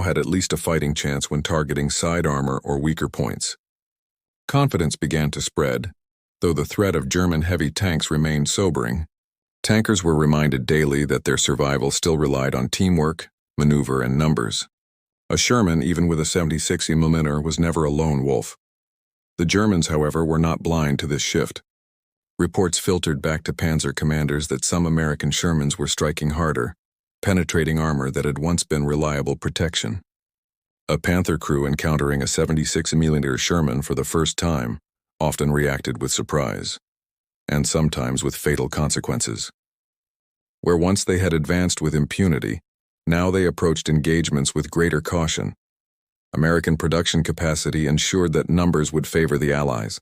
had at least a fighting chance when targeting side armor or weaker points. Confidence began to spread, though the threat of German heavy tanks remained sobering. Tankers were reminded daily that their survival still relied on teamwork, maneuver, and numbers. A Sherman, even with a 76mm, was never a lone wolf. The Germans, however, were not blind to this shift. Reports filtered back to Panzer commanders that some American Shermans were striking harder, penetrating armor that had once been reliable protection. A Panther crew encountering a 76mm Sherman for the first time often reacted with surprise, and sometimes with fatal consequences. Where once they had advanced with impunity, now they approached engagements with greater caution. American production capacity ensured that numbers would favor the Allies.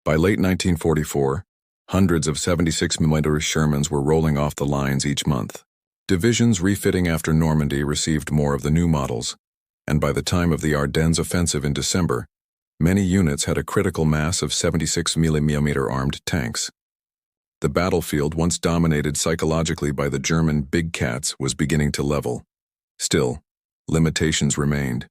By late 1944, hundreds of 76mm Shermans were rolling off the lines each month. Divisions refitting after Normandy received more of the new models, and by the time of the Ardennes offensive in December, many units had a critical mass of 76mm armed tanks. The battlefield, once dominated psychologically by the German big cats, was beginning to level. Still, limitations remained.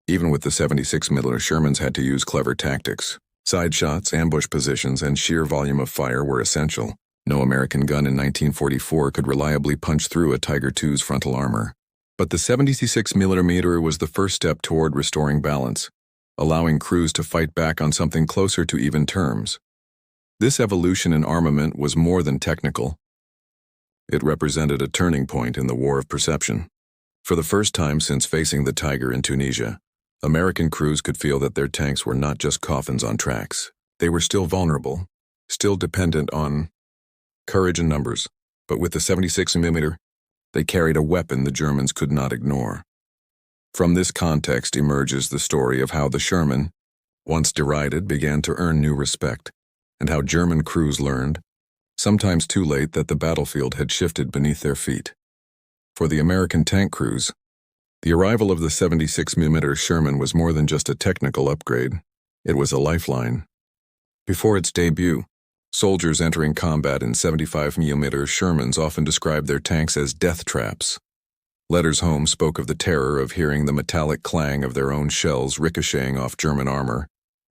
Even with the 76mm Shermans had to use clever tactics. Side shots, ambush positions, and sheer volume of fire were essential. No American gun in 1944 could reliably punch through a Tiger II's frontal armor. But the 76mm was the first step toward restoring balance, allowing crews to fight back on something closer to even terms. This evolution in armament was more than technical. It represented a turning point in the war of perception. For the first time since facing the Tiger in Tunisia, American crews could feel that their tanks were not just coffins on tracks. They were still vulnerable, still dependent on courage and numbers, but with the 76mm, they carried a weapon the Germans could not ignore. From this context emerges the story of how the Sherman, once derided, began to earn new respect, and how German crews learned, sometimes too late, that the battlefield had shifted beneath their feet. For the American tank crews, the arrival of the 76mm Sherman was more than just a technical upgrade. It was a lifeline. Before its debut, soldiers entering combat in 75mm Shermans often described their tanks as death traps. Letters home spoke of the terror of hearing the metallic clang of their own shells ricocheting off German armor,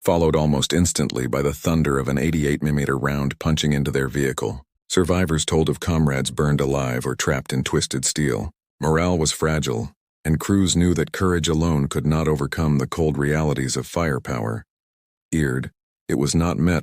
followed almost instantly by the thunder of an 88mm round punching into their vehicle. Survivors told of comrades burned alive or trapped in twisted steel. Morale was fragile, and crews knew that courage alone could not overcome the cold realities of firepower. It was not met